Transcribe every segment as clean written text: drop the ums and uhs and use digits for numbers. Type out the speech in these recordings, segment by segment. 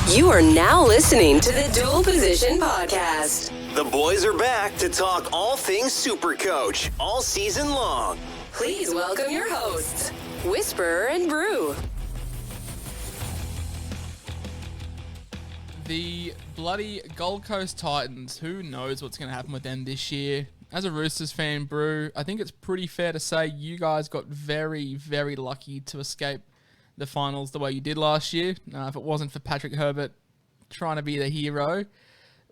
You are now listening to the Dual Position Podcast. The boys are back to talk all things SuperCoach all season long. Please welcome your hosts, Whisperer and Brew. The bloody Gold Coast Titans, who knows what's going to happen with them this year? As a Roosters fan, Brew, I think it's pretty fair to say you guys got very, very lucky to escape the finals the way you did last year. If it wasn't for Patrick Herbert trying to be the hero,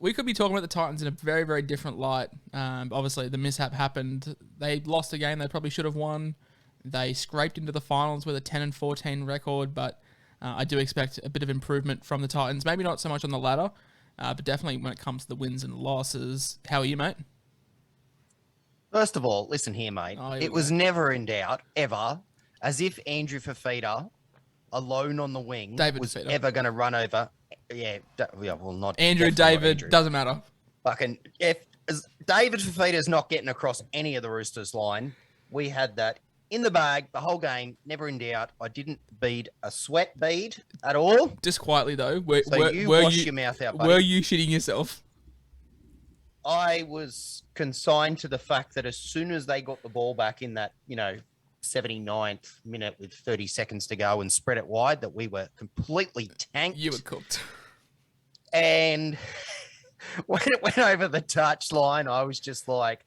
we could be talking about the Titans in a very, very different light. Obviously, the mishap happened. They lost a game they probably should have won. They scraped into the finals with a 10-14 record, but I do expect a bit of improvement from the Titans. Maybe not so much on the ladder, but definitely when it comes to the wins and losses. How are you, mate? First of all, listen here, mate. It was never in doubt, ever, as if Andrew Fifita, alone on the wing, was ever going to run over. Yeah, well, not Andrew, David, Andrew. Doesn't matter. Fucking, if David Fifita is not getting across any of the Roosters line, we had that in the bag the whole game, never in doubt. I didn't bead a sweat bead at all. Just quietly, though. Wash your mouth out, buddy. Were you shitting yourself? I was consigned to the fact that as soon as they got the ball back in that, 79th minute with 30 seconds to go and spread it wide, that we were completely tanked. You were cooked. And when it went over the touch line, I was just like,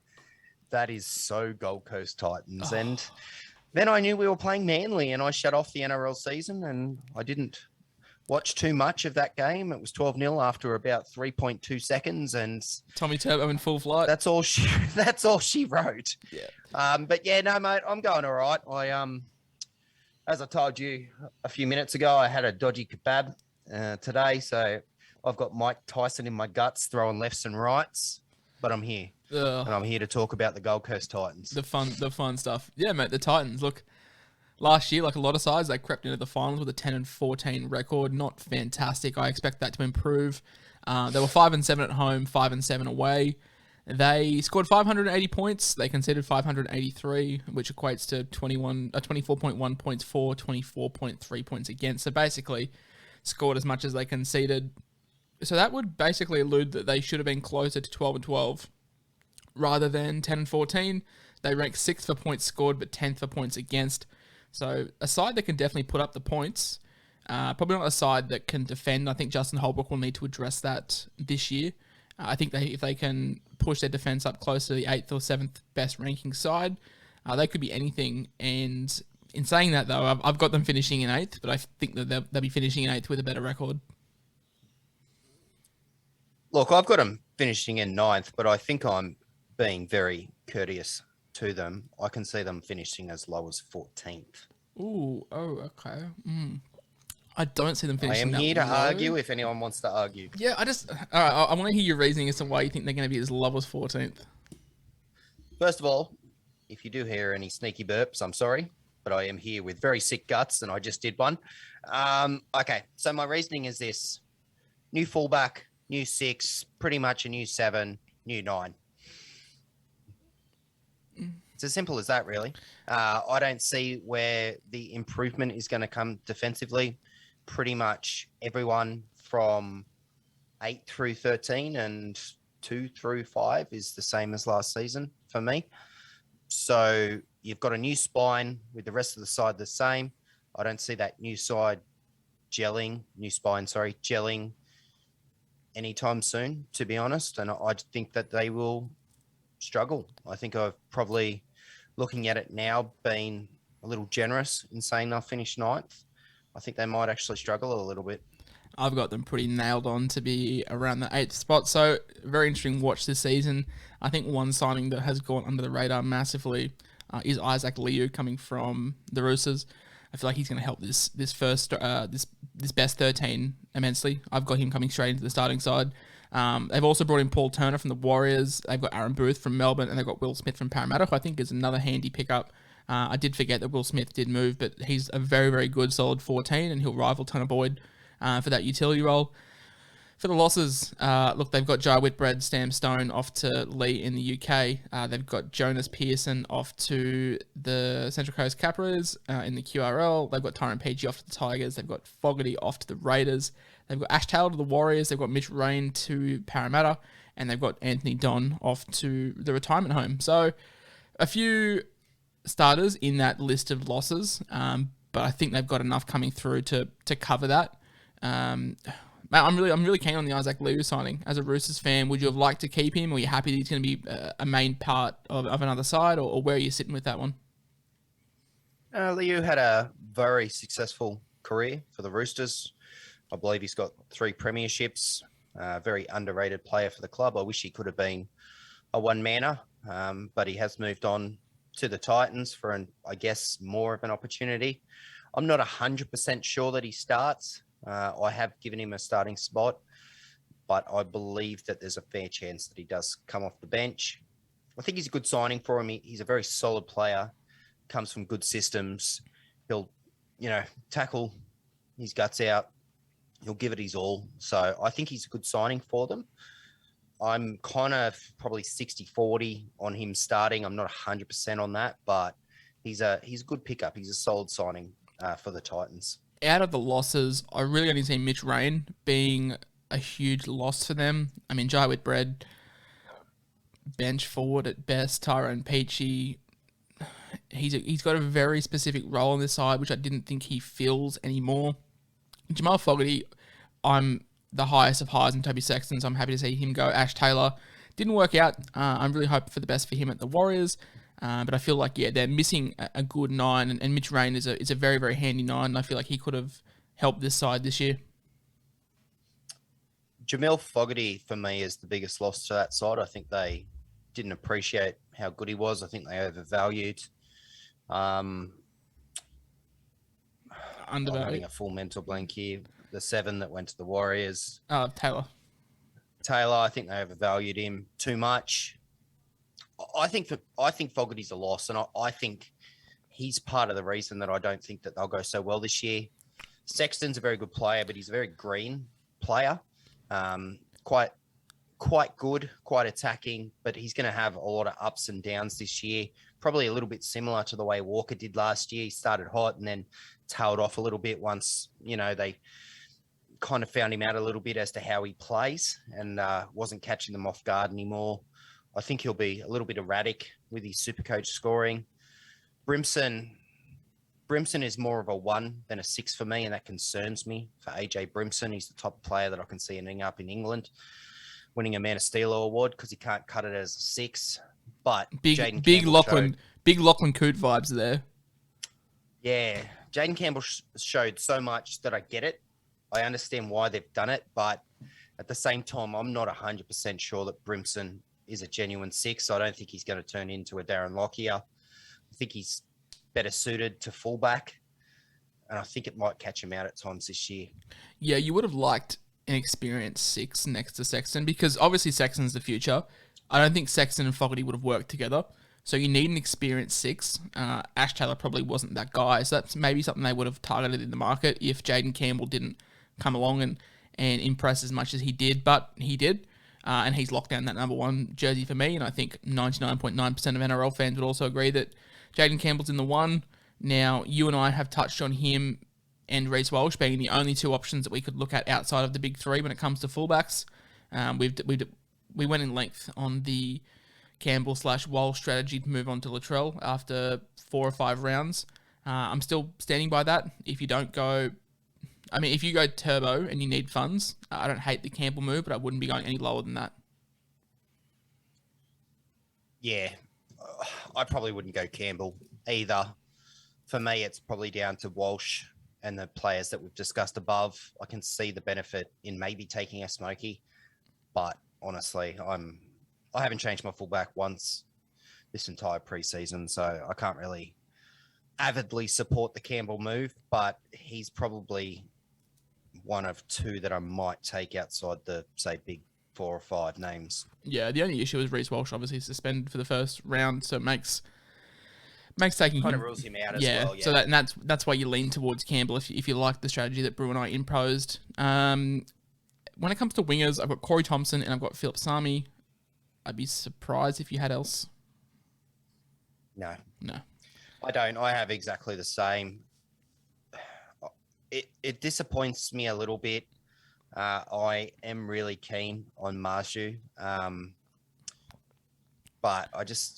that is so Gold Coast Titans. Oh. And then I knew we were playing Manly, and I shut off the NRL season, and I didn't watch too much of that game. It was 12-0 after about 3.2 seconds, and Tommy Turbo in full flight. That's all she wrote. Yeah. But yeah, no, mate, I'm going all right. As I told you a few minutes ago, I had a dodgy kebab today, so I've got Mike Tyson in my guts throwing lefts and rights, but I'm here. And I'm here to talk about the Gold Coast Titans. The fun stuff. Yeah, mate, the Titans, look, last year, like a lot of sides, they crept into the finals with a 10-14 record. Not fantastic. I expect that to improve. They were 5-7 at home, 5-7 away. They scored 580 points. They conceded 583, which equates to 24.1 points for, 24.3 points against. So basically, scored as much as they conceded. So that would basically allude that they should have been closer to 12-12 rather than 10-14. They ranked 6th for points scored, but 10th for points against. So a side that can definitely put up the points, probably not a side that can defend. I think Justin Holbrook will need to address that this year. I think if they can push their defense up close to the 8th or 7th best ranking side, they could be anything. And in saying that, though, I've got them finishing in 8th, but I think that they'll be finishing in 8th with a better record. Look, I've got them finishing in 9th, but I think I'm being very courteous to them. I can see them finishing as low as 14th. Ooh, okay. I don't see them finishing. I am here to low. argue if anyone wants to argue. Yeah, I want to hear your reasoning as to why you think they're going to be as low as 14th. First of all, if you do hear any sneaky burps, I'm sorry, but I am here with very sick guts, and I just did one. Okay, so my reasoning is this: new fullback, new 6, pretty much a new 7, new 9. It's as simple as that, really. I don't see where the improvement is going to come defensively. Pretty much everyone from 8 through 13 and 2 through 5 is the same as last season for me. So you've got a new spine with the rest of the side the same. I don't see that new spine gelling anytime soon, to be honest. And I think that they will struggle. I think I've probably, looking at it now, been a little generous in saying they'll finish 9th. I think they might actually struggle a little bit. I've got them pretty nailed on to be around the 8th spot. So very interesting watch this season. I think one signing that has gone under the radar massively is Isaac Liu coming from the Roosters. I feel like he's going to help this best 13 immensely. I've got him coming straight into the starting side. They've also brought in Paul Turner from the Warriors. They've got Aaron Booth from Melbourne, and they've got Will Smith from Parramatta, who I think is another handy pickup. I did forget that Will Smith did move, but he's a very, very good, solid 14, and he'll rival Tanner Boyd for that utility role. For the losses, look, they've got Jai Whitbread, Sam Stone off to Lee in the UK. They've got Jonas Pearson off to the Central Coast Capras in the QRL. They've got Tyrone Peachy off to the Tigers. They've got Fogarty off to the Raiders. They've got Ash Taylor to the Warriors. They've got Mitch Rain to Parramatta. And they've got Anthony Don off to the retirement home. So a few starters in that list of losses, but I think they've got enough coming through to cover that. I'm really keen on the Isaac Liu signing. As a Roosters fan, would you have liked to keep him? Or are you happy that he's going to be a main part of another side? Or where are you sitting with that one? Liu had a very successful career for the Roosters. I believe he's got 3 premierships. Very underrated player for the club. I wish he could have been a one-manner, but he has moved on to the Titans for, I guess, more of an opportunity. I'm not 100% sure that he starts. I have given him a starting spot, but I believe that there's a fair chance that he does come off the bench. I think he's a good signing for him. He's a very solid player, comes from good systems. He'll, tackle his guts out. He'll give it his all. So I think he's a good signing for them. I'm kind of probably 60-40 on him starting. I'm not 100% on that, but he's a good pickup. He's a solid signing for the Titans. Out of the losses, I really only see Mitch Rain being a huge loss for them. I mean, Jai Whitbread, bench forward at best. Tyrone Peachy, he's got a very specific role on this side, which I didn't think he fills anymore. Jamal Fogarty, I'm the highest of highs in Toby Sexton, so I'm happy to see him go. Ash Taylor didn't work out. I'm really hoping for the best for him at the Warriors. But I feel like, they're missing a good 9, and Mitch Rain is a very, very handy 9, and I feel like he could have helped this side this year. Jamel Fogarty, for me, is the biggest loss to that side. I think they didn't appreciate how good he was. I think they overvalued. Undervalued. I'm having a full mental blank here. The 7 that went to the Warriors. Taylor, I think they overvalued him too much. I think Fogarty's a loss, and I think he's part of the reason that I don't think that they'll go so well this year. Sexton's a very good player, but he's a very green player. Quite good, quite attacking, but he's going to have a lot of ups and downs this year. Probably a little bit similar to the way Walker did last year. He started hot and then tailed off a little bit once, they kind of found him out a little bit as to how he plays and wasn't catching them off guard anymore. I think he'll be a little bit erratic with his SuperCoach scoring. Brimson is more of a 1 than a 6 for me, and that concerns me for AJ Brimson. He's the type of player that I can see ending up in England, winning a Man of Steel award because he can't cut it as a 6. But big Lachlan Coote vibes there. Yeah, Jaden Campbell showed so much that I get it. I understand why they've done it, but at the same time, I'm not 100% sure that Brimson is a genuine 6. I don't think he's going to turn into a Darren Lockyer. I think he's better suited to fullback, and I think it might catch him out at times this year. Yeah, you would have liked an experienced 6 next to Sexton because obviously Sexton's the future. I don't think Sexton and Fogarty would have worked together. So you need an experienced 6. Ash Taylor probably wasn't that guy, so that's maybe something they would have targeted in the market if Jaden Campbell didn't come along and impress as much as he did, but he did. And he's locked down that number 1 jersey for me, and I think 99.9% of NRL fans would also agree that Jaden Campbell's in the 1. Now, you and I have touched on him and Reece Walsh being the only 2 options that we could look at outside of the big 3 when it comes to fullbacks. We went in length on the Campbell/Walsh strategy to move on to Latrell after 4 or 5 rounds. I'm still standing by that. If you go turbo and you need funds, I don't hate the Campbell move, but I wouldn't be going any lower than that. Yeah, I probably wouldn't go Campbell either. For me, it's probably down to Walsh and the players that we've discussed above. I can see the benefit in maybe taking a Smokey, but honestly, I haven't changed my fullback once this entire preseason, so I can't really avidly support the Campbell move, but he's probably one of 2 that I might take outside the, say, big 4 or 5 names. Yeah, the only issue is Reece Walsh obviously suspended for the first round, so it makes taking kind of rules him out as well. Yeah, so that's why you lean towards Campbell if you like the strategy that Brew and I imposed. when it comes to wingers, I've got Corey Thompson and I've got Philip Sami. I'd be surprised if you had else. No. No. I don't. I have exactly the same. It disappoints me a little bit. I am really keen on Marju, but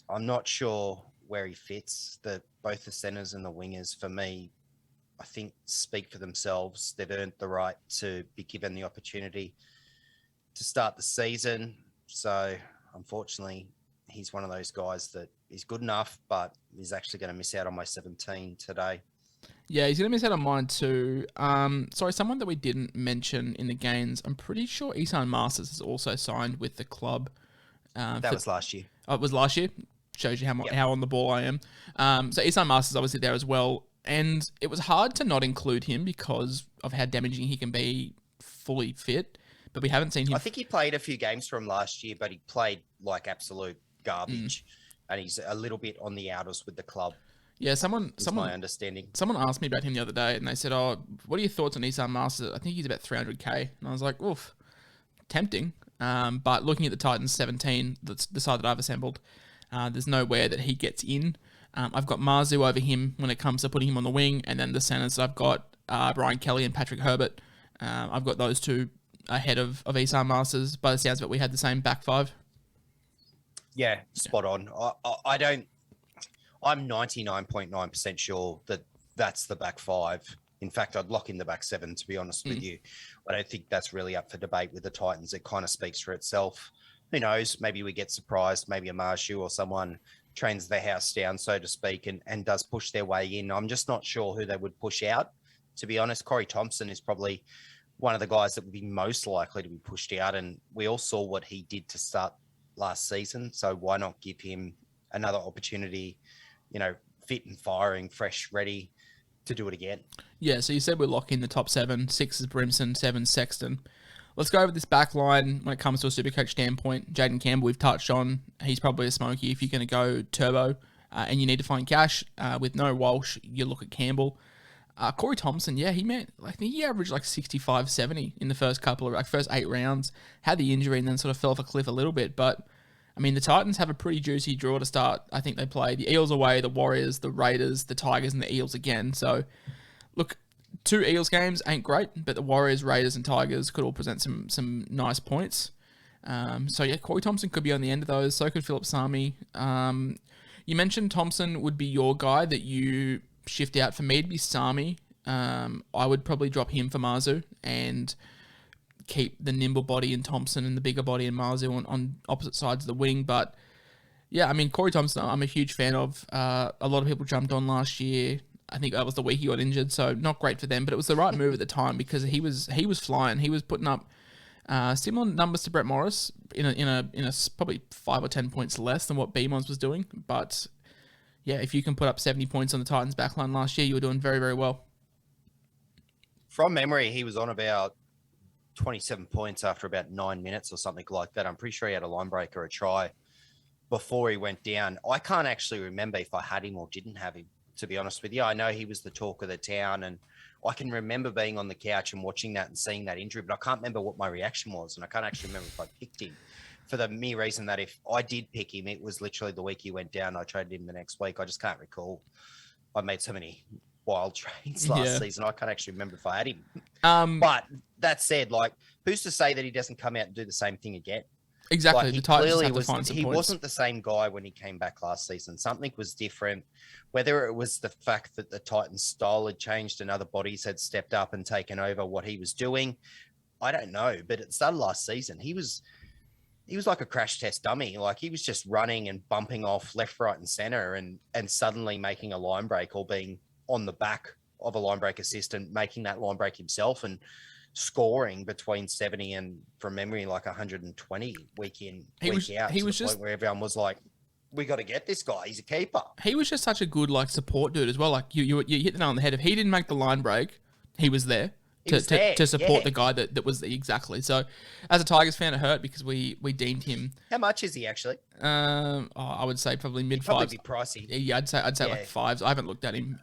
I'm not sure where he fits. Both the centers and the wingers, for me, I think speak for themselves. They've earned the right to be given the opportunity to start the season. So unfortunately, he's one of those guys that is good enough, but is actually going to miss out on my 17 today. Yeah, he's going to miss out on mine too. Sorry, someone that we didn't mention in the games. I'm pretty sure Isan Masters has also signed with the club. That was last year. Oh, it was last year? Shows you how on the ball I am. So Isan Masters is obviously there as well. And it was hard to not include him because of how damaging he can be fully fit. But we haven't seen him. I think he played a few games from last year, but he played like absolute garbage. And he's a little bit on the outers with the club. Yeah, someone, my understanding. Someone asked me about him the other day, and they said, "Oh, what are your thoughts on Isan Masters? I think he's about 300k." And I was like, "Oof, tempting." But looking at the Titans 17, the side that I've assembled, there's nowhere that he gets in. I've got Marzu over him when it comes to putting him on the wing, and then the centers I've got Brian Kelly and Patrick Herbert. I've got those two ahead of Isan Masters. By the sounds of it, we had the same back five. Yeah, spot on. I'm 99.9% sure that that's the back five. In fact, I'd lock in the back seven, to be honest with you. I don't think that's really up for debate with the Titans. It kind of speaks for itself. Who knows? Maybe we get surprised. Maybe a Marshu or someone trains their house down, so to speak, and does push their way in. I'm just not sure who they would push out. To be honest, Corey Thompson is probably one of the guys that would be most likely to be pushed out. And we all saw what he did to start last season. So why not give him another opportunity, fit and firing, fresh, ready to do it again? Yeah, so you said we're locking the top 7. 6 is Brimson, 7 Sexton. Let's go over this back line when it comes to a SuperCoach standpoint. Jaden Campbell, we've touched on. He's probably a smoky if you're going to go turbo and you need to find cash. With no Walsh, you look at Campbell. Corey Thompson, yeah, I think he averaged like 65, 70 in the first first 8 rounds. Had the injury and then sort of fell off a cliff a little bit. But, I mean, the Titans have a pretty juicy draw to start. I think they play the Eels away, the Warriors, the Raiders, the Tigers, and the Eels again. So, look, 2 Eels games ain't great, but the Warriors, Raiders, and Tigers could all present some nice points. So, yeah, Corey Thompson could be on the end of those. So could Philip Sami. You mentioned Thompson would be your guy that you shift out. For me to be Sami, I would probably drop him for Marzu and keep the nimble body in Thompson and the bigger body in Marzu on opposite sides of the wing. But yeah, I mean, Corey Thompson, I'm a huge fan of. A lot of people jumped on last year. I think that was the week he got injured, so not great for them. But it was the right move at the time because he was flying. He was putting up similar numbers to Brett Morris in a probably 5 or 10 points less than what Beamons was doing. But yeah, if you can put up 70 points on the Titans backline last year, you were doing very, very well. From memory, he was on about 27 points after about 9 minutes or something like that. I'm pretty sure he had a line break or a try before he went down. I can't actually remember if I had him or didn't have him, to be honest with you. I know he was the talk of the town, and I can remember being on the couch and watching that and seeing that injury, but I can't remember what my reaction was, and I can't actually remember if I picked him, for the mere reason that if I did pick him, it was literally the week he went down. I traded him the next week. I just can't recall. I made so many wild trades last season. I can't actually remember if I had him. But that said, like, who's to say that he doesn't come out and do the same thing again? Exactly. Like, the Titans have to find some he points. wasn't the same guy when he came back last season. Something was different. Whether it was the fact that the Titans' style had changed and other bodies had stepped up and taken over what he was doing, I don't know. But it started last season. He was like a crash test dummy. Like, he was just running and bumping off left, right, and center, and suddenly making a line break or being on the back of a line break assistant, making that line break himself and scoring between 70 and, from memory, like 120 week in, week out. He was just point where everyone was like, we got to get this guy. He's a keeper. He was just such a good support dude as well. Like you hit the nail on the head. If he didn't make the line break, he was there to support the guy that was exactly. So as a Tigers fan, it hurt because we deemed him. How much is he actually? I would say probably mid probably fives. Probably be pricey. Yeah, I'd say like 5s. I haven't looked at him.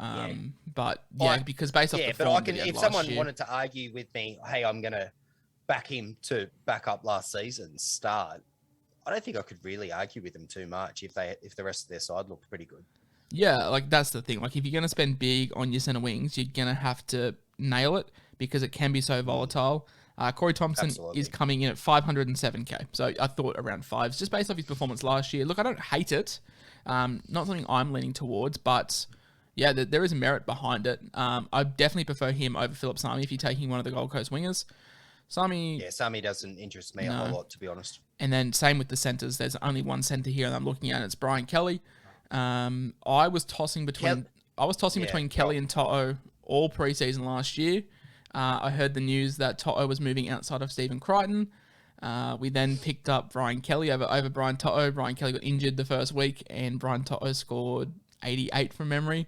But because based off the form if someone wanted to argue with me, hey, I'm gonna back him to back up last season's start, I don't think I could really argue with them too much if the rest of their side looked pretty good. Yeah, like that's the thing. Like if you're going to spend big on your centre wings, you're going to have to nail it because it can be so volatile. Corey Thompson Absolutely. is coming in at 507k. So I thought around fives, just based off his performance last year. Look, I don't hate it. Not something I'm leaning towards, but yeah, there is merit behind it. I definitely prefer him over Philip Sami if you're taking one of the Gold Coast wingers. Sami doesn't interest me a whole lot, to be honest. And then same with the centres. There's only one centre here that I'm looking at, and it's Brian Kelly. I was tossing between Kelly and Toto all preseason last year. I heard the news that Toto was moving outside of Stephen Crichton. We then picked up Brian Kelly over Brian Toto. Brian Kelly got injured the first week, and Brian Toto scored 88 from memory.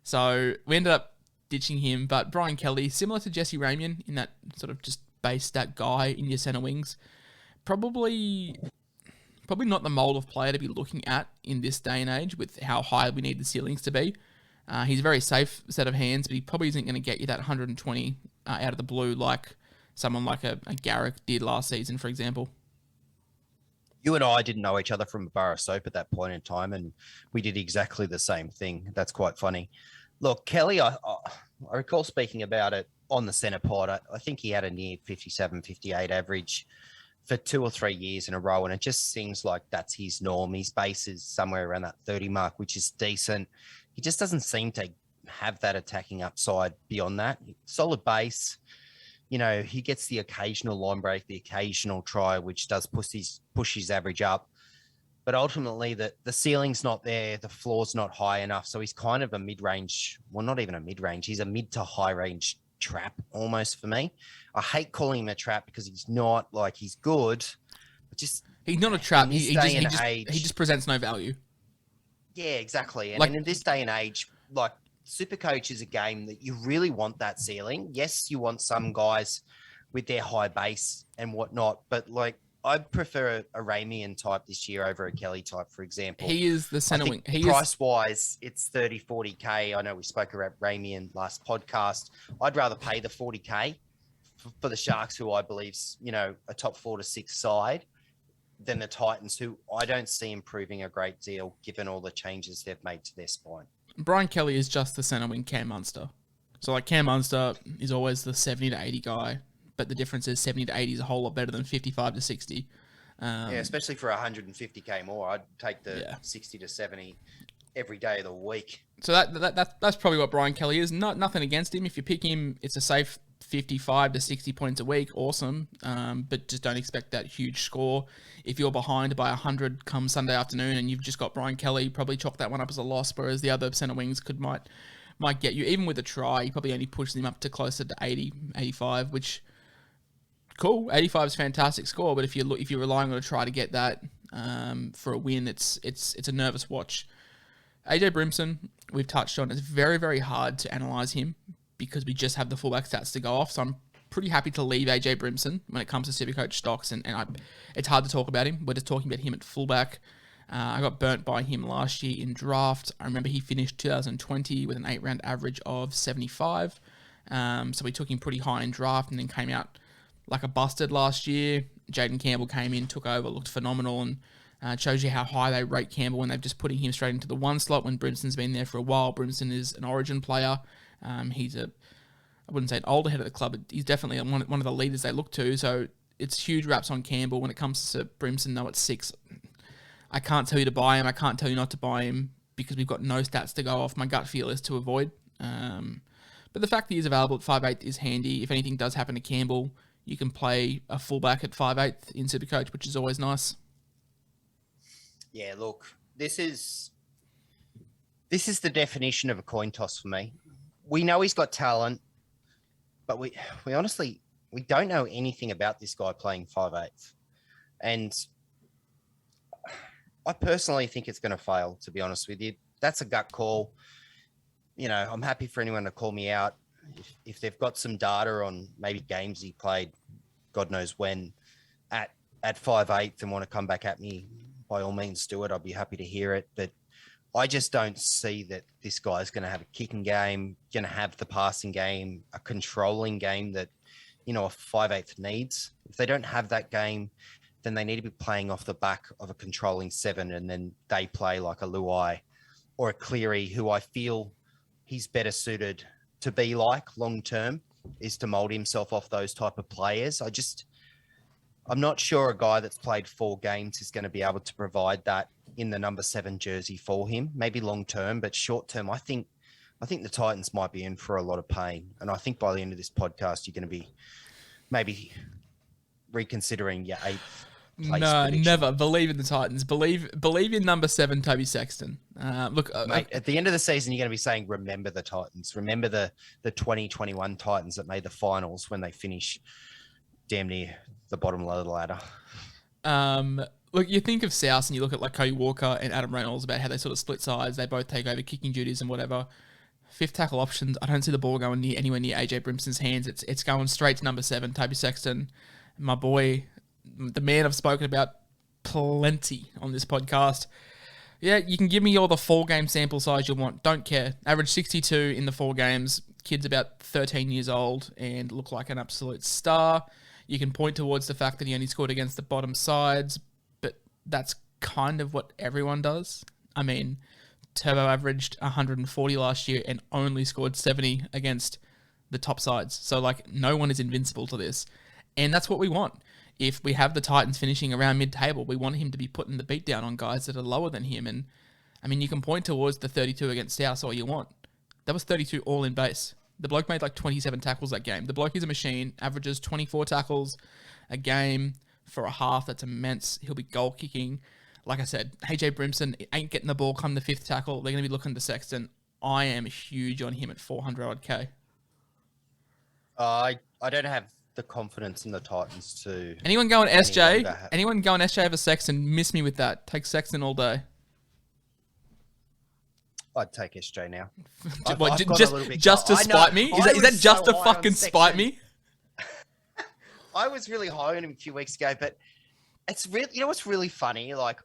So we ended up ditching him. But Brian Kelly, similar to Jesse Ramian in that sort of just base stat guy in your centre wings, probably not the mould of player to be looking at in this day and age with how high we need the ceilings to be. He's a very safe set of hands, but he probably isn't going to get you that 120 out of the blue like someone like a Garrick did last season, for example. You and I didn't know each other from a bar of soap at that point in time, and we did exactly the same thing. That's quite funny. Look, Kelly, I recall speaking about it on the centre pod. I think he had a near 57, 58 average for 2 or 3 years in a row, and it just seems like that's his norm. His base is somewhere around that 30 mark, which is decent. He just doesn't seem to have that attacking upside beyond that. Solid base. You know, he gets the occasional line break, the occasional try, which does push his average up. But ultimately, the ceiling's not there. The floor's not high enough. So he's kind of a mid-range. Well, not even a mid-range. He's a mid to high-range trap almost for me. I hate calling him a trap because he's not like he's good. But just he's not a trap. He he just presents no value. Yeah, exactly. And, Like- and in this day and age, like SuperCoach is a game that you really want that ceiling. Yes, you want some guys with their high base and whatnot, but like I'd prefer a Ramian type this year over a Kelly type, for example. He is the centre wing. Price-wise, it's 30, 40K. I know we spoke about Ramian last podcast. I'd rather pay the 40K for the Sharks, who I believe's, a top 4 to 6 side, than the Titans, who I don't see improving a great deal given all the changes they've made to their spine. Brian Kelly is just the centre wing Cam Munster. So like Cam Munster is always the 70 to 80 guy, but the difference is 70 to 80 is a whole lot better than 55 to 60. Especially for 150K more. I'd take the 60 to 70 every day of the week. So that's probably what Brian Kelly is. Nothing against him. If you pick him, it's a safe 55 to 60 points a week. Awesome. But just don't expect that huge score. If you're behind by 100 come Sunday afternoon and you've just got Brian Kelly, probably chalk that one up as a loss, whereas the other centre wings might get you. Even with a try, he probably only pushes him up to closer to 80, 85, which, cool. 85 is a fantastic score, but if you're relying on a try to get that for a win, it's a nervous watch. AJ Brimson, we've touched on. It's very, very hard to analyse him because we just have the fullback stats to go off. So I'm pretty happy to leave AJ Brimson when it comes to SuperCoach stocks, and it's hard to talk about him. We're just talking about him at fullback. I got burnt by him last year in draft. I remember he finished 2020 with an 8-round average of 75. So we took him pretty high in draft and then came out like a busted last year. Jaden Campbell came in, took over, looked phenomenal, and shows you how high they rate Campbell when they've just putting him straight into the 1 slot when Brimson's been there for a while. Brimson is an origin player. He's I wouldn't say an older head of the club, but he's definitely one of the leaders they look to. So it's huge raps on Campbell. When it comes to Brimson, though, at 6, I can't tell you to buy him. I can't tell you not to buy him because we've got no stats to go off. My gut feel is to avoid. But the fact that he's available at 5'8" is handy. If anything does happen to Campbell, you can play a fullback at 5'8" in SuperCoach, which is always nice. Yeah, look, this is the definition of a coin toss for me. We know he's got talent, but we honestly, we don't know anything about this guy playing 5'8". And I personally think it's going to fail, to be honest with you. That's a gut call. I'm happy for anyone to call me out. If they've got some data on maybe games he played, God knows when, at 5'8" and want to come back at me, by all means do it. I'll be happy to hear it. But I just don't see that this guy's going to have a kicking game, going to have the passing game, a controlling game that a 5/8 needs. If they don't have that game, then they need to be playing off the back of a controlling 7, and then they play like a Luai or a Cleary, who I feel he's better suited to be like long term, is to mold himself off those type of players. I'm not sure a guy that's played 4 games is going to be able to provide that in the number 7 jersey for him. Maybe long term, but short term, I think the Titans might be in for a lot of pain. And I think by the end of this podcast, you're going to be maybe reconsidering your 8th place prediction. Never. Believe in the Titans. Believe in number 7, Toby Sexton. Mate, at the end of the season, you're going to be saying, remember the Titans. Remember the 2021 Titans that made the finals when they finish damn near the bottom of the ladder. Look, you think of South and you look at like Cody Walker and Adam Reynolds about how they sort of split sides. They both take over kicking duties and whatever. 5th tackle options, I don't see the ball going anywhere near AJ Brimson's hands. It's going straight to number 7, Toby Sexton. My boy, the man I've spoken about plenty on this podcast. Yeah, you can give me all the 4-game sample size you want. Don't care. Average 62 in the 4 games. Kid's about 13 years old and look like an absolute star. You can point towards the fact that he only scored against the bottom sides, but that's kind of what everyone does. I mean, Turbo averaged 140 last year and only scored 70 against the top sides. So, like, no one is invincible to this. And that's what we want. If we have the Titans finishing around mid-table, we want him to be putting the beat down on guys that are lower than him. And, I mean, you can point towards the 32 against South all you want. That was 32 all in base. The bloke made like 27 tackles that game. The bloke is a machine, averages 24 tackles a game for a half. That's immense. He'll be goal kicking. Like I said, AJ Brimson ain't getting the ball come the 5th tackle. They're going to be looking to Sexton. I am huge on him at 400 odd K. I don't have the confidence in the Titans to... Anyone going SJ? Anyone going SJ over Sexton? Miss me with that. Take Sexton all day. I'd take SJ now. Just to spite me? Is that just to fucking spite me? I was really high on him a few weeks ago, but it's really, you know what's really funny? Like,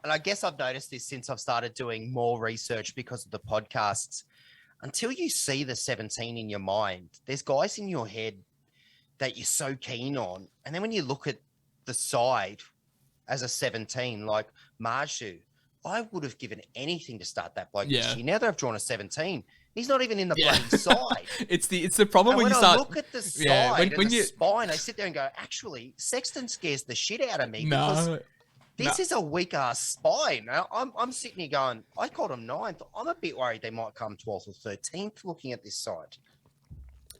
and I guess I've noticed this since I've started doing more research because of the podcasts. Until you see the 17 in your mind, there's guys in your head that you're so keen on. And then when you look at the side as a 17, like Marju, I would have given anything to start that bloke this year. Now that I've drawn a 17, he's not even in the bloody side. It's the problem when you start... I look at the side and the spine, I sit there and go, actually, Sexton scares the shit out of me because this is a weak-ass spine. Now, I'm sitting here going, I called him 9th. I'm a bit worried they might come 12th or 13th looking at this side.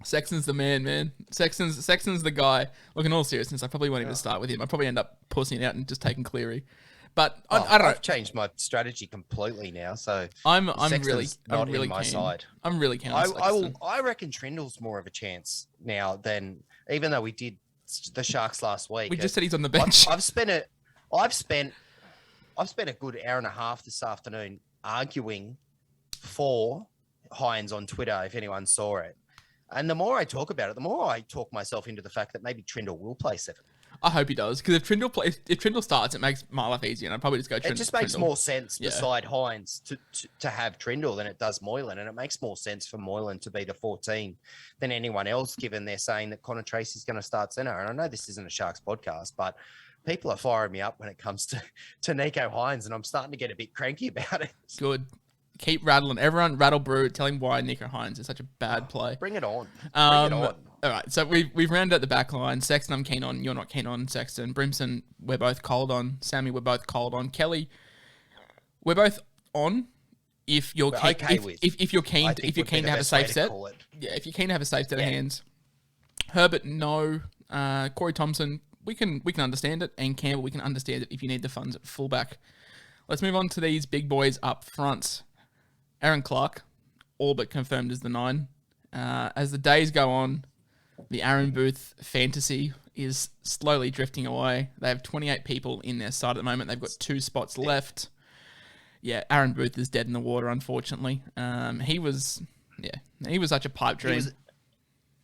Sexton's the man. Sexton's the guy. Look, in all seriousness, I probably won't even start with him. I'd probably end up pussing out and just taking Cleary. But I don't know. I've changed my strategy completely now. So I'm Sexton's really my keen. side. I'm really keen. I reckon Trindle's more of a chance now than, even though we did the Sharks last week. We just said he's on the bench. I've spent a good hour and a half this afternoon arguing for Hines on Twitter, if anyone saw it. And the more I talk about it, the more I talk myself into the fact that maybe Trindle will play 7. I hope he does, because if Trindle starts, it makes my life easier, and I'd probably just go Trindle. It just makes more sense beside Hines to have Trindle than it does Moylan, and it makes more sense for Moylan to be the 14 than anyone else, given they're saying that Connor Tracy's going to start centre. And I know this isn't a Sharks podcast, but people are firing me up when it comes to Nico Hines, and I'm starting to get a bit cranky about it. Good. Keep rattling. Everyone rattle Brew. Tell him why Nico Hines is such a bad play. Bring it on. All right. So we've rounded out the back line. Sexton, I'm keen on. You're not keen on Sexton. Brimson, we're both cold on. Sammy, we're both cold on. Kelly, we're both on. If you're keen, if you're keen to have a safe set, if you're keen to have a safe set of hands. Herbert, no. Corey Thompson, we can understand it, and Campbell, we can understand it if you need the funds at fullback. Let's move on to these big boys up front. Aaron Clark, all but confirmed as the 9. As the days go on, the Aaron Booth fantasy is slowly drifting away. They have 28 people in their side at the moment. They've got 2 spots left. Yeah, Aaron Booth is dead in the water, unfortunately. He was such a pipe dream.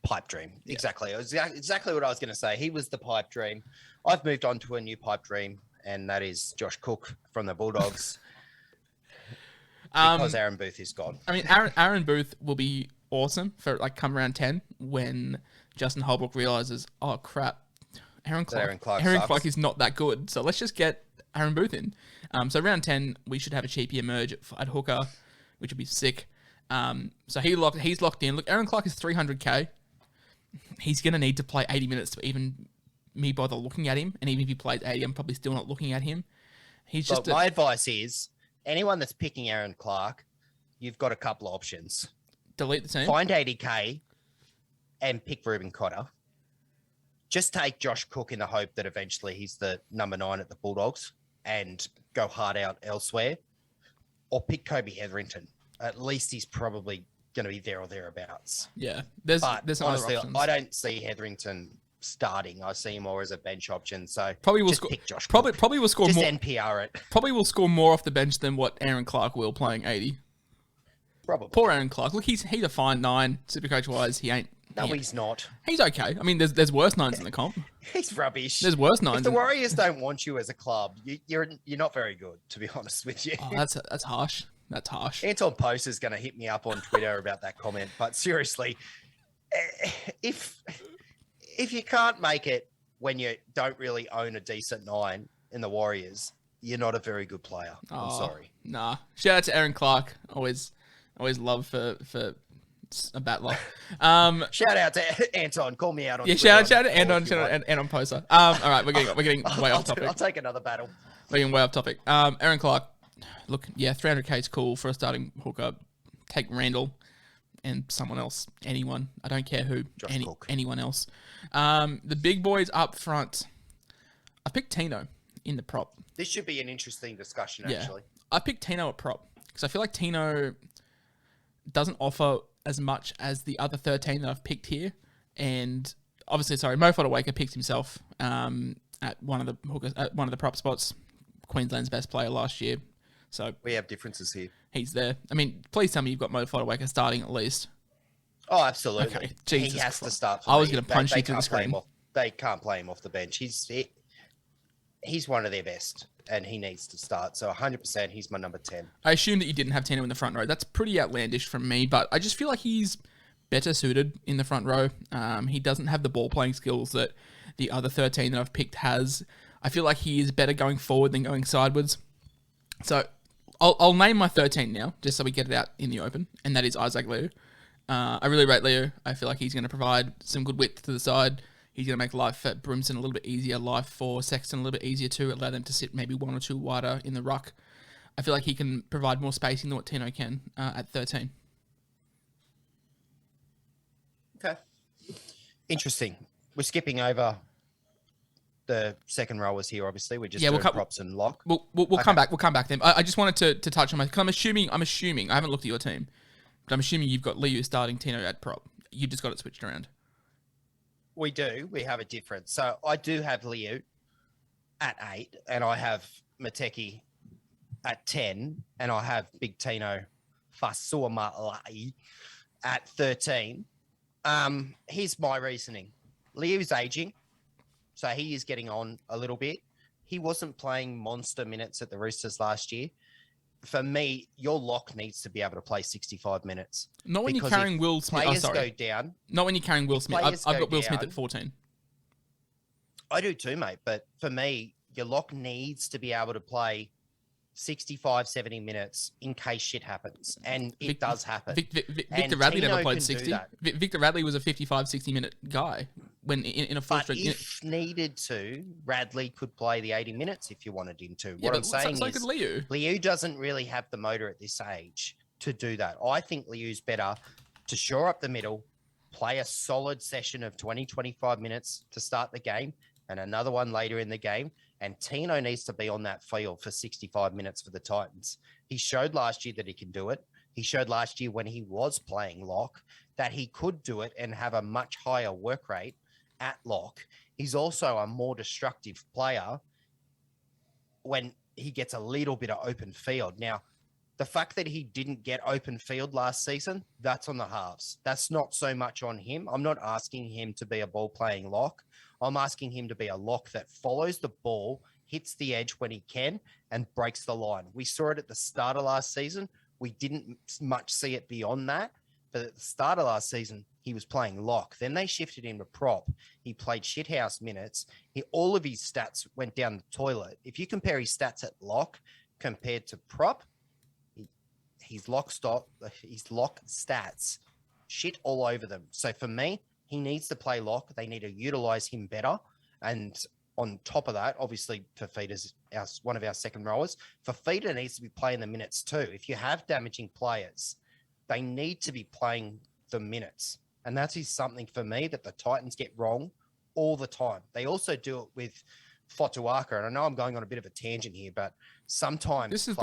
Pipe dream, exactly. It was exactly what I was going to say. He was the pipe dream. I've moved on to a new pipe dream, and that is Josh Cook from the Bulldogs. Because Aaron Booth is gone. I mean, Aaron Booth will be awesome for like come round 10 when Justin Holbrook realizes, oh crap, Aaron Clark sucks. is not that good. So let's just get Aaron Booth in. So round 10, we should have a cheapie emerge at hooker, which would be sick. So he's locked in. Look, Aaron Clark is 300k. He's going to need to play 80 minutes to even me bother looking at him. And even if he plays 80, I'm probably still not looking at him. He's just... my advice is, anyone that's picking Aaron Clark, you've got a couple of options. Delete the team. Find 80k and pick Reuben Cotter. Just take Josh Cook in the hope that eventually he's the number 9 at the Bulldogs and go hard out elsewhere. Or pick Kobe Hetherington. At least he's probably going to be there or thereabouts. Yeah. There's some honestly, other options. I don't see Hetherington starting. I see him more as a bench option. So probably will just score. pick Josh Probably Cook. will score just more. NPR it. Probably will score more off the bench than what Aaron Clark will playing 80. Probably. Poor Aaron Clark. Look, he's a fine 9. Supercoach wise, he ain't. No, he's not. He's okay. I mean, there's worse 9s in the comp. He's rubbish. There's worse 9s. If the Warriors don't want you as a club, you're not very good, to be honest with you. Oh, that's harsh. That's harsh. Anton Post is going to hit me up on Twitter about that comment. But seriously, if you can't make it when you don't really own a decent 9 in the Warriors, you're not a very good player. I'm sorry. Nah. Shout out to Aaron Clark. Always love for a battler. Shout out to Anton. Call me out on Twitter. Shout out to Anton Poster. All right, we're getting way off topic. I'll take another battle. We're getting way off topic. Aaron Clark. Look, yeah, 300k is cool for a starting hooker. Take Randall and someone else, anyone. I don't care who. Anyone else. The big boys up front. I picked Tino in the prop. This should be an interesting discussion, actually. I picked Tino at prop because I feel like Tino doesn't offer as much as the other 13 that I've picked here. And obviously, Mo Fodawaker picked himself at one of the prop spots. Queensland's best player last year. So we have differences here. He's there. I mean, please tell me you've got Mo Fodawaker starting at least. Oh, absolutely. Okay. He has to start. I was going to punch you through the screen. They can't play him off the bench. He's one of their best, and he needs to start. So 100%, he's my number 10. I assume that you didn't have Tino in the front row. That's pretty outlandish from me, but I just feel like he's better suited in the front row. He doesn't have the ball playing skills that the other 13 that I've picked has. I feel like he is better going forward than going sideways. So I'll name my 13 now, just so we get it out in the open, and that is Isaac Liu. I really rate Liu. I feel like he's going to provide some good width to the side. He's going to make life for Brimson a little bit easier, life for Sexton a little bit easier too, allow them to sit maybe 1 or 2 wider in the ruck. I feel like he can provide more spacing than what Tino can at 13. Okay. Interesting. We're skipping over the second rowers here, obviously. We're just doing props and lock. We'll come back. We'll come back then. I just wanted to touch on because I'm assuming, I haven't looked at your team, but I'm assuming you've got Liu starting, Tino at prop. You just got it switched around. We do. We have a difference. So I do have Liu at 8, and I have Mateki at 10, and I have Big Tino Fasuamala'i at 13. Here's my reasoning. Liu's aging, so he is getting on a little bit. He wasn't playing monster minutes at the Roosters last year. For me, your lock needs to be able to play 65 minutes. Not when you're carrying Will Smith. Players go down. Not when you're carrying Will Smith. I've got Will Smith at 14. I do too, mate. But for me, your lock needs to be able to play 65, 70 minutes in case shit happens. And it does happen. Victor Radley never played 60. Victor Radley was a 55, 60-minute guy when in a full stretch. If needed to, Radley could play the 80 minutes if you wanted him to. Yeah, what I'm saying so is Liu doesn't really have the motor at this age to do that. I think Liu's better to shore up the middle, play a solid session of 20, 25 minutes to start the game, and another one later in the game. And Tino needs to be on that field for 65 minutes for the Titans. He showed last year that he can do it. He showed last year when he was playing lock that he could do it and have a much higher work rate at lock. He's also a more destructive player when he gets a little bit of open field. Now, the fact that he didn't get open field last season, that's on the halves. That's not so much on him. I'm not asking him to be a ball-playing lock. I'm asking him to be a lock that follows the ball, hits the edge when he can, and breaks the line. We saw it at the start of last season. We didn't much see it beyond that. But at the start of last season, he was playing lock. Then they shifted him to prop. He played shithouse minutes. All of his stats went down the toilet. If you compare his stats at lock compared to prop, his lock stats shit all over them. So for me, he needs to play lock. They need to utilize him better. And on top of that, obviously, Fifita's one of our second rowers. Fifita needs to be playing the minutes too. If you have damaging players, they need to be playing the minutes. And that is something for me that the Titans get wrong all the time. They also do it with Fotuaka. And I know I'm going on a bit of a tangent here, but sometimes this is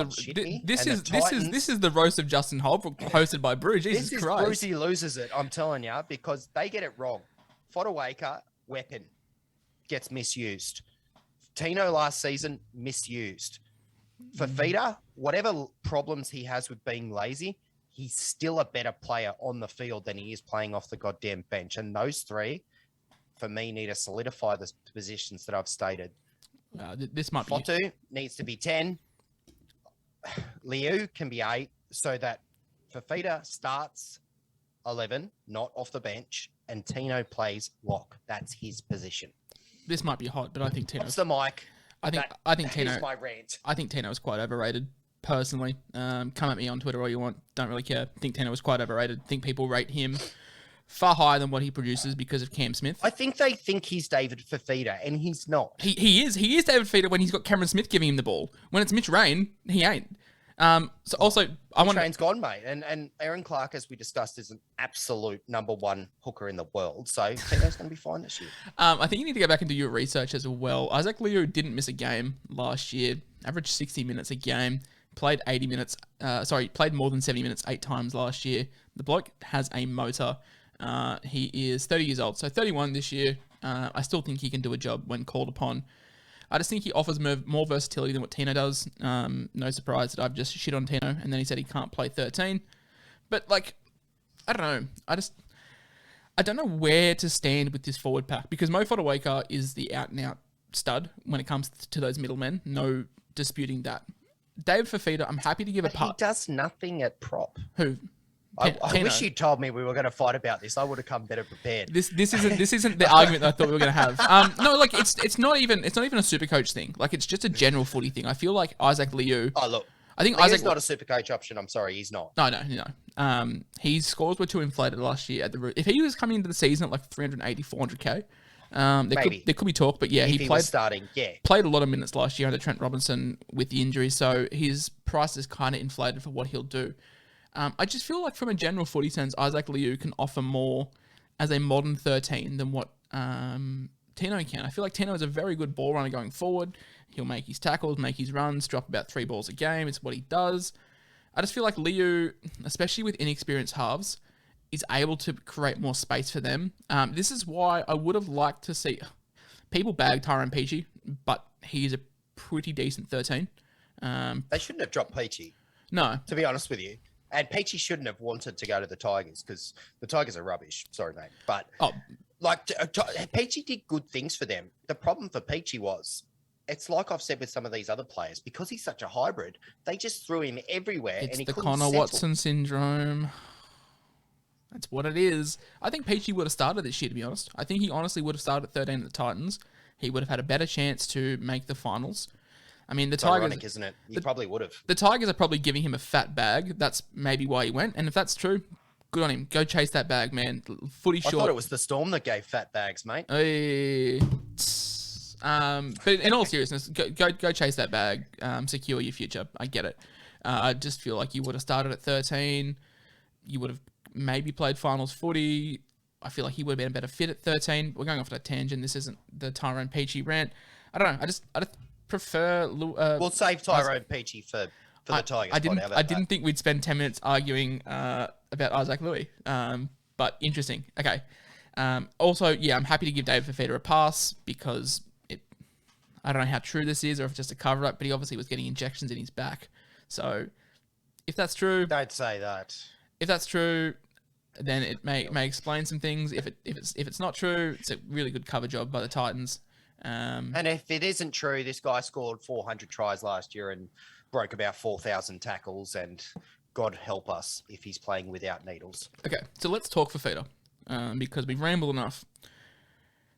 the roast of Justin Holbrook hosted by Brew. Jesus Christ. Brucey loses it, I'm telling you, because they get it wrong. Fotuaka, weapon, gets misused. Tino last season, misused. Fifita, whatever problems he has with being lazy, he's still a better player on the field than he is playing off the goddamn bench. And those three, for me, need to solidify the positions that I've stated. This might be... Fotu needs to be 10. Liu can be 8, so that Fifita starts 11, not off the bench, and Tino plays lock. That's his position. This might be hot, but I think Tino... What's the mic? I think Tino... Here's my rant. I think Tino is quite overrated, personally. Come at me on Twitter all you want. Don't really care. I think Tino is quite overrated. I think people rate him far higher than what he produces because of Cam Smith. I think they think he's David Fifita, and he's not. He is David Fifita when he's got Cameron Smith giving him the ball. When it's Mitch Rain, he ain't. So also, I want Rain's gone, mate, and Aaron Clark, as we discussed, is an absolute number one hooker in the world. So Tino's going to be fine this year. I think you need to go back and do your research as well. Isaac Liu didn't miss a game last year. Averaged 60 minutes a game. Played 80 minutes. Played more than 70 minutes 8 times last year. The bloke has a motor. He is 30 years old, so 31 this year. I still think he can do a job when called upon. I just think he offers more versatility than what Tino does. No surprise that I've just shit on Tino, and then he said he can't play 13. But, I don't know. I don't know where to stand with this forward pack, because Mo Fotuaika is the out-and-out stud when it comes to those middlemen. No disputing that. David Fifita, I'm happy to give a part. He does nothing at prop. Who? I wish you told me we were going to fight about this. I would have come better prepared. This isn't the argument that I thought we were going to have. No, it's not even a SuperCoach thing. It's just a general footy thing. I feel like Isaac Liu. Oh look, I think Liu's Isaac not a SuperCoach option. I'm sorry, he's not. No. His scores were too inflated last year at the. If he was coming into the season at 380, 400k, there could be talk. But yeah, if he was starting. Yeah, played a lot of minutes last year under Trent Robinson with the injury, so his price is kind of inflated for what he'll do. I just feel like from a general footy sense, Isaac Liu can offer more as a modern 13 than what Tino can. I feel like Tino is a very good ball runner going forward. He'll make his tackles, make his runs, drop about 3 balls a game. It's what he does. I just feel like Liu, especially with inexperienced halves, is able to create more space for them. This is why I would have liked to see... People bag Tyrone Peachy, but he's a pretty decent 13. They shouldn't have dropped Peachy. No. To be honest with you. And Peachy shouldn't have wanted to go to the Tigers because the Tigers are rubbish. Sorry, mate. But Peachy did good things for them. The problem for Peachy was, it's like I've said with some of these other players, because he's such a hybrid, they just threw him everywhere. It's and he the couldn't Connor settle. Watson syndrome. That's what it is. I think Peachy would have started this year, to be honest. I think he honestly would have started at 13 at the Titans. He would have had a better chance to make the finals. I mean, the Tigers... ironic, isn't it? He probably would have. The Tigers are probably giving him a fat bag. That's maybe why he went. And if that's true, good on him. Go chase that bag, man. Footy short. I thought it was the Storm that gave fat bags, mate. But in all seriousness, go chase that bag. Secure your future. I get it. I just feel like you would have started at 13. You would have maybe played finals footy. I feel like he would have been a better fit at 13. We're going off on a tangent. This isn't the Tyrone Peachy rant. I don't know. I just prefer... we'll save Tyrone Peachy for the Tigers. I didn't think we'd spend 10 minutes arguing about Isaac Louis. But interesting. Okay. Also, yeah, I'm happy to give David Fifita a pass because I don't know how true this is or if it's just a cover-up, but he obviously was getting injections in his back. So if that's true... Don't say that. If that's true, then it may explain some things. If it's not true, it's a really good cover job by the Titans. And if it isn't true, this guy scored 400 tries last year and broke about 4,000 tackles and God help us if he's playing without needles. Okay, so let's talk Fifita, because we've rambled enough.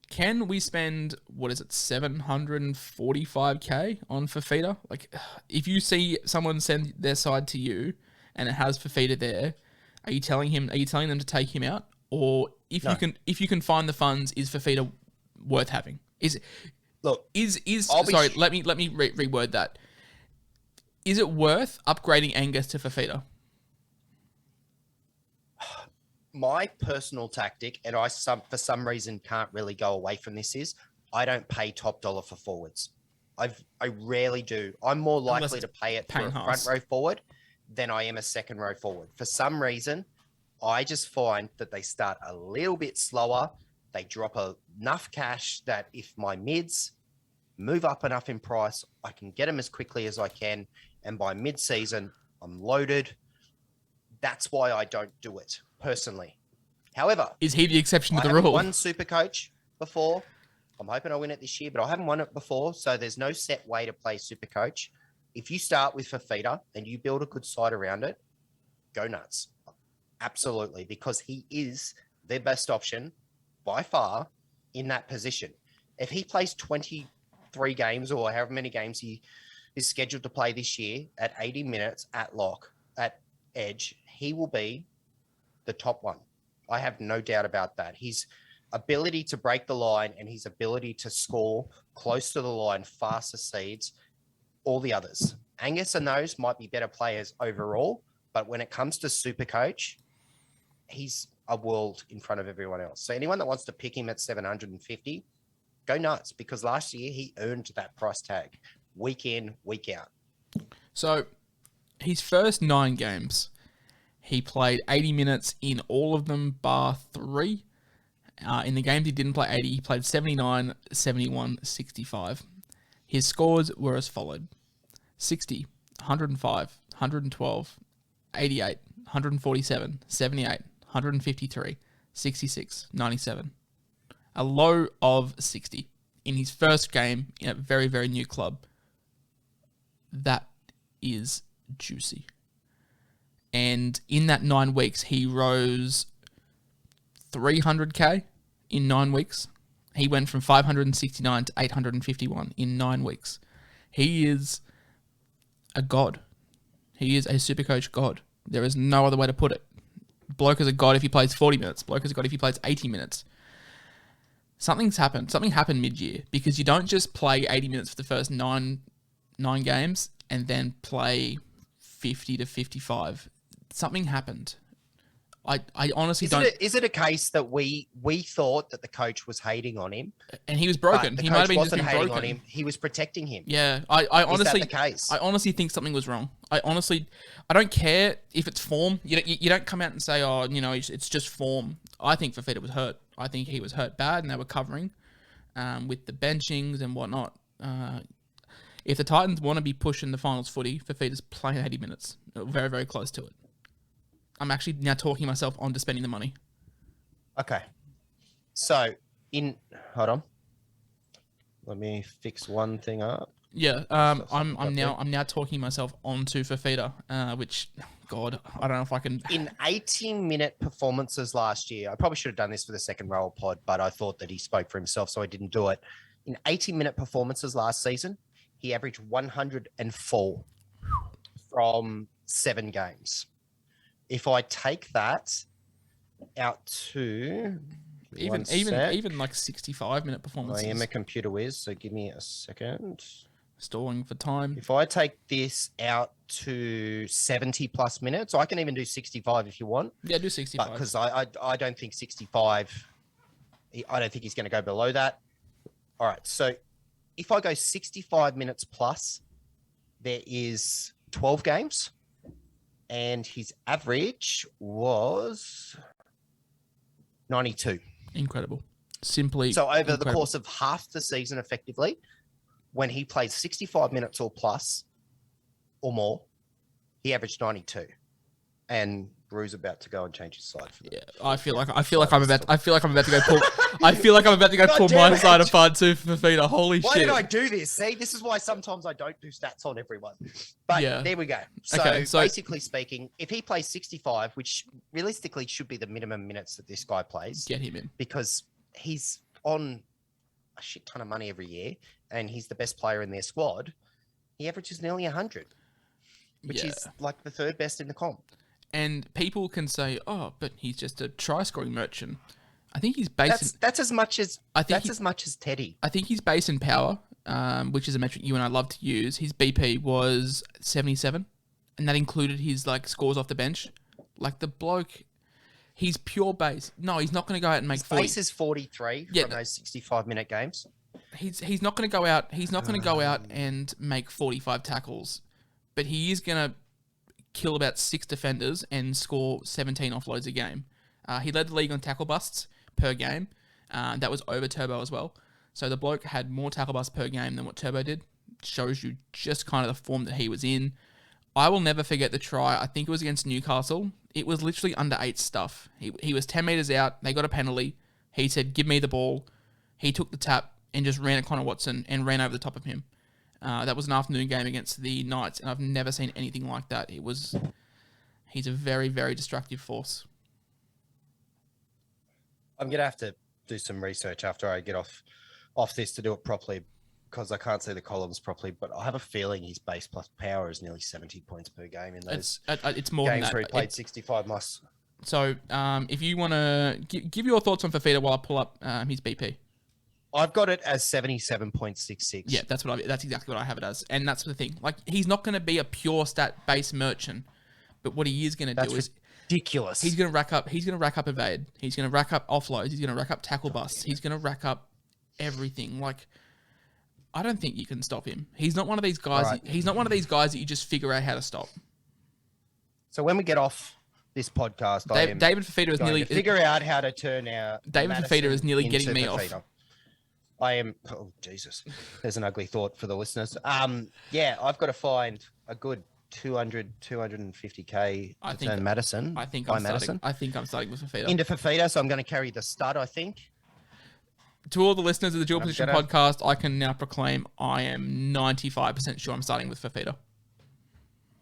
Can we spend, 745k on Fifita? Like, if you see someone send their side to you and it has Fifita there, are you telling them to take him out? Or if you can find the funds, is Fifita worth having? Let me reword that. Is it worth upgrading Angus to Fifita? My personal tactic, and I for some reason can't really go away from this, is I don't pay top dollar for forwards. I rarely do. I'm more likely to pay it for a front row forward than I am a second row forward. For some reason, I just find that they start a little bit slower. They drop enough cash that if my mids move up enough in price, I can get them as quickly as I can. And by mid-season, I'm loaded. That's why I don't do it personally. However, is he the exception to the rule? I haven't won SuperCoach before. I'm hoping I win it this year, but I haven't won it before. So there's no set way to play SuperCoach. If you start with Fifita and you build a good side around it, go nuts. Absolutely, because he is their best option by far in that position. If he plays 23 games or however many games he is scheduled to play this year at 80 minutes at lock, at edge, he will be the top one. I have no doubt about that. His ability to break the line and his ability to score close to the line far succeeds all the others. Angus and those might be better players overall, but when it comes to SuperCoach, he's a world in front of everyone else. So anyone that wants to pick him at 750, go nuts, because last year he earned that price tag week in, week out. So his first 9 games, he played 80 minutes in all of them, bar 3. In the games he didn't play 80, he played 79, 71, 65. His scores were as followed: 60, 105, 112, 88, 147, 78, 153, 66, 97. A low of 60 in his first game in a very, very new club. That is juicy. And in that 9 weeks, he rose 300k in 9 weeks. He went from 569 to 851 in 9 weeks. He is a god. He is a SuperCoach god. There is no other way to put it. Bloke is a god if he plays 40 minutes. Bloke is a god if he plays 80 minutes. Something's happened. Something happened mid-year, because you don't just play 80 minutes for the first nine games and then play 50 to 55. Something happened. I honestly don't... Is it a case that we thought that the coach was hating on him? And he was broken. The He coach might have been wasn't just been hating broken. on him. He was protecting him. Yeah, I honestly... Is that the case? I honestly think something was wrong. I don't care if it's form. You don't come out and say, oh, it's just form. I think Fifita was hurt. I think he was hurt bad, and they were covering with the benchings and whatnot. If the Titans want to be pushing the finals footy, Fifita's playing 80 minutes. Very, very close to it. I'm actually now talking myself onto spending the money. Okay. So, hold on. Let me fix one thing up. Yeah, I'm now talking myself onto Fifita, which, God, I don't know if I can. In 18-minute performances last year, I probably should have done this for the second row pod, but I thought that he spoke for himself, so I didn't do it. In 18-minute performances last season, he averaged 104 from 7 games. If I take that out to even like 65-minute performances. I am a computer whiz, so give me a second. Stalling for time. If I take this out to 70 plus minutes, I can even do 65 if you want. Yeah, do 65. Because I don't think 65, I don't think he's going to go below that. All right, so if I go 65 minutes plus, there is 12 games. And his average was 92. Incredible. Simply So over incredible. the course of half the season, effectively, when he plays 65 minutes or plus or more, he averaged 92. And Bru's about to go and change his side for them. Yeah, I feel like I'm about to go pull. I feel like I'm about to go God pull damn my it. side apart too for Fifita. Holy Why shit! did I do this? See, this is why sometimes I don't do stats on everyone. But Yeah. there we go. So, Okay, so- basically speaking, if he plays 65, which realistically should be the minimum minutes that this guy plays, Get him in. because he's on a shit ton of money every year and he's the best player in their squad, he averages nearly 100, which is like the third best in the comp. And people can say, "Oh, but he's just a try-scoring merchant." I think he's based. That's as much as as much as Teddy. I think he's base in power, which is a metric you and I love to use. His BP was 77, and that included his like scores off the bench. Like the bloke, he's pure base. No, he's not going to go out and make His 40. base is 43 from those 65-minute games. He's not going to go out. He's not going to go out and make 45 tackles, but he is going to kill about 6 defenders and score 17 offloads a game. He led the league on tackle busts per game. That was over Turbo as well. So the bloke had more tackle busts per game than what Turbo did. Shows you just kind of the form that he was in. I will never forget the try. I think it was against Newcastle. It was literally under 8 stuff. He was 10 metres out. They got a penalty. He said, "Give me the ball." He took the tap and just ran at Connor Watson and ran over the top of him. That was an afternoon game against the Knights, and I've never seen anything like that. He's a very, very destructive force. I'm going to have to do some research after I get off this to do it properly, because I can't see the columns properly, but I have a feeling his base plus power is nearly 70 points per game in those It's more games than that. where he played 65 plus. So if you want to give your thoughts on Fifita while I pull up his BP. I've got it as 77.66. Yeah, that's exactly what I have it as. And that's the thing. Like, he's not going to be a pure stat base merchant, but what he is going to do is ridiculous. He's going to rack up evade. He's going to rack up offloads. He's going to rack up tackle busts. He's going to rack up everything. Like, I don't think you can stop him. He's not one of these guys. Right. He's not one of these guys that you just figure out how to stop. So when we get off this podcast, David Fifita is nearly figure out how to turn our David Fifita is nearly getting me Fifita. off. I am. Oh Jesus, there's an ugly thought for the listeners. Yeah, I've got to find a good 250k to turn Madison. I think by I'm Madison. starting with Fifita. Into Fifita, so I'm going to carry the stud. I think. To all the listeners of the Dual Position podcast, I can now proclaim I am 95% sure I'm starting with Fifita.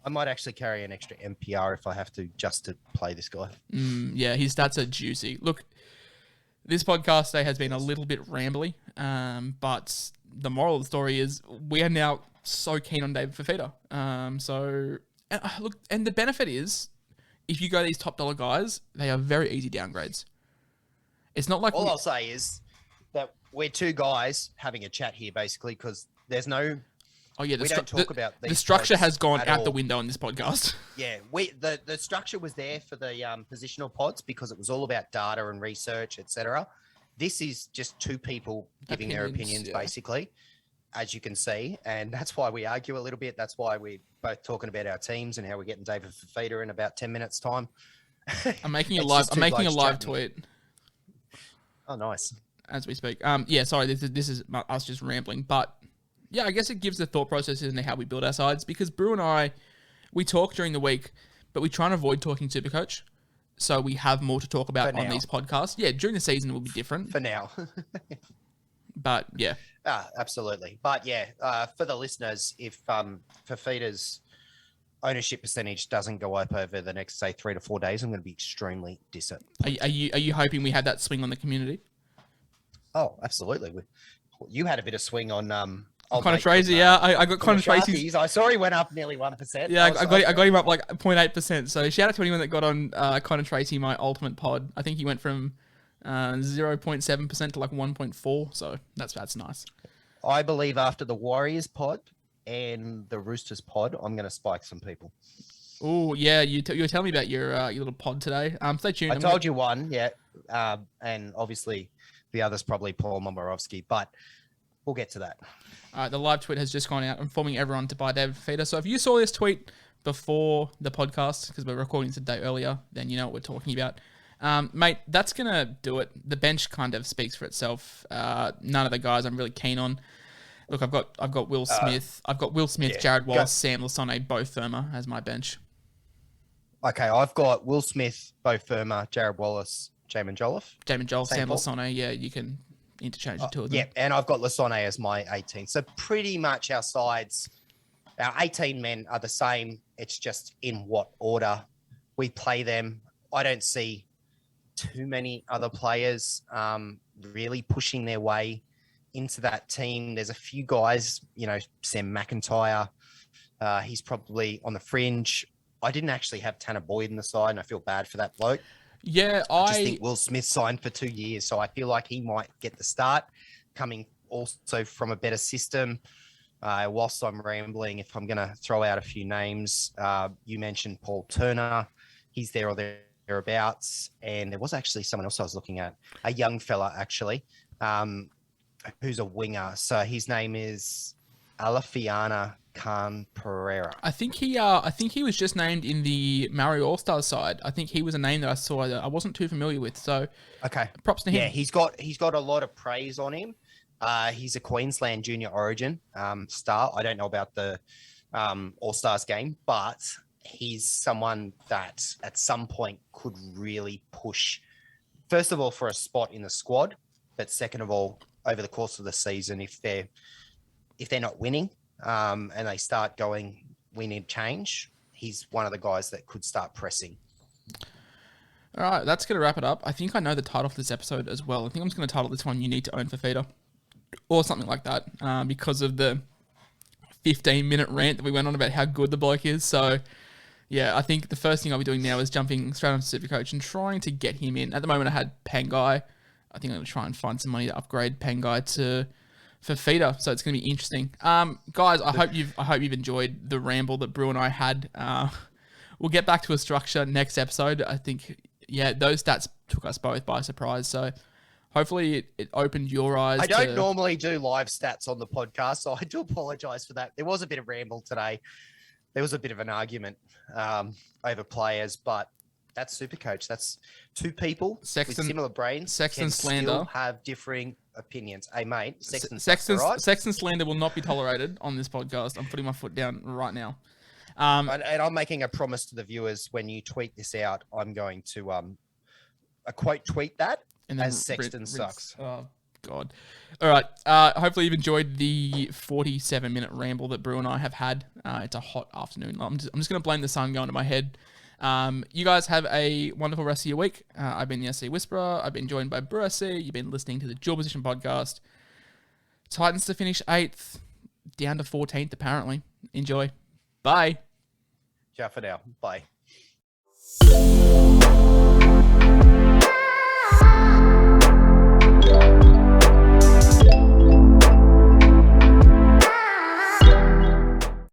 I might actually carry an extra MPR if I have to, just to play this guy. Yeah, his stats are juicy. Look, this podcast today has been a little bit rambly, but the moral of the story is we are now so keen on David Fifita. Look, and the benefit is, if you go these top dollar guys, they are very easy downgrades. It's not like All I'll say is that we're two guys having a chat here, basically, because there's no. Oh yeah, we don't talk about the these structure pods has gone at out all. the window in this podcast. Yeah, the structure was there for the positional pods because it was all about data and research, etc. This is just two people giving their opinions, basically, as you can see, and that's why we argue a little bit. That's why we're both talking about our teams and how we're getting David Fifita in about 10 minutes time. I'm making a live tweet. Oh, nice. As we speak. Yeah, sorry, this is us just rambling, but yeah, I guess it gives the thought process into how we build our sides, because Brew and I, we talk during the week, but we try and avoid talking Supercoach, so we have more to talk about on these podcasts. Yeah, during the season it will be different. For now. But yeah. Absolutely. But yeah, for the listeners, if Fifita's ownership percentage doesn't go up over the next, say, 3 to 4 days, I'm going to be extremely disappointed. Are you hoping we have that swing on the community? Oh, absolutely. You had a bit of swing on Connor Tracy, yeah. I got Connor Tracy. I saw he went up nearly 1%. Yeah, I got him up like 0.8%. So shout out to anyone that got on Connor Tracy, my ultimate pod. I think he went from 0.7% to like 1.4. So that's nice. I believe after the Warriors pod and the Roosters pod, I'm going to spike some people. Oh yeah, you were telling me about your little pod today. Stay tuned. I told you one, yeah, and obviously the other's probably Paul Momorovsky, but we'll get to that. The live tweet has just gone out informing everyone to buy David Fifita. So if you saw this tweet before the podcast, because we're recording today earlier, then you know what we're talking about. Mate, that's going to do it. The bench kind of speaks for itself. None of the guys I'm really keen on. Look, I've got Will Smith. I've got Will Smith, Jared Wallace, Sam Lasone, both firmer as my bench. Okay, I've got Will Smith, Bo Firma, Jared Wallace, Jamin Jolliffe. Jamin Joel, Same Sam Paul? Lasone, yeah, you can interchange the two of them. Yeah, and I've got Lasone as my 18. So pretty much our sides, our 18 men are the same. It's just in what order we play them. I don't see too many other players really pushing their way into that team. There's a few guys, Sam McIntyre. He's probably on the fringe. I didn't actually have Tanner Boyd in the side, and I feel bad for that bloke. Yeah, I just think Will Smith signed for 2 years, so I feel like he might get the start, coming also from a better system. Whilst I'm rambling, if I'm going to throw out a few names, you mentioned Paul Turner. He's there or thereabouts. And there was actually someone else I was looking at, a young fella, actually, who's a winger. So his name is Alafiana Khan Pereira. I think he was just named in the Maori All-Stars side. I think he was a name that I saw that I wasn't too familiar with. So okay, props to him. Yeah, he's got a lot of praise on him. He's a Queensland Junior Origin star. I don't know about the All-Stars game, but he's someone that at some point could really push, first of all, for a spot in the squad, but second of all, over the course of the season, if they're not winning, and they start going, we need change, he's one of the guys that could start pressing. All right, that's going to wrap it up. I think I know the title for this episode as well. I think I'm just going to title this one, You Need to Own Fifita, or something like that, because of the 15-minute rant that we went on about how good the bloke is. So, yeah, I think the first thing I'll be doing now is jumping straight onto SuperCoach and trying to get him in. At the moment, I had Pangai. I think I'm going to try and find some money to upgrade Pangai to Fifita, so it's going to be interesting. Guys, I hope you've enjoyed the ramble that Brew and I had. We'll get back to a structure next episode. I think, yeah, those stats took us both by surprise, so hopefully it opened your eyes. I don't normally do live stats on the podcast, so I do apologize for that. There was a bit of ramble today. There was a bit of an argument over players, but that's SuperCoach. That's two people with similar brains. Sexton slander still have differing opinions. Hey, mate, Sexton slander will not be tolerated on this podcast. I'm putting my foot down right now. And I'm making a promise to the viewers: when you tweet this out, I'm going to a quote tweet that and as Sexton sucks. Oh God! All right. Hopefully you've enjoyed the 47-minute ramble that Brew and I have had. It's a hot afternoon. I'm just going to blame the sun going to my head. You guys have a wonderful rest of your week. I've been the SC Whisperer. I've been joined by Brew SC. You've been listening to the Dual Position Podcast. Titans to finish 8th, down to 14th apparently. Enjoy. Bye. Ciao for now. Bye.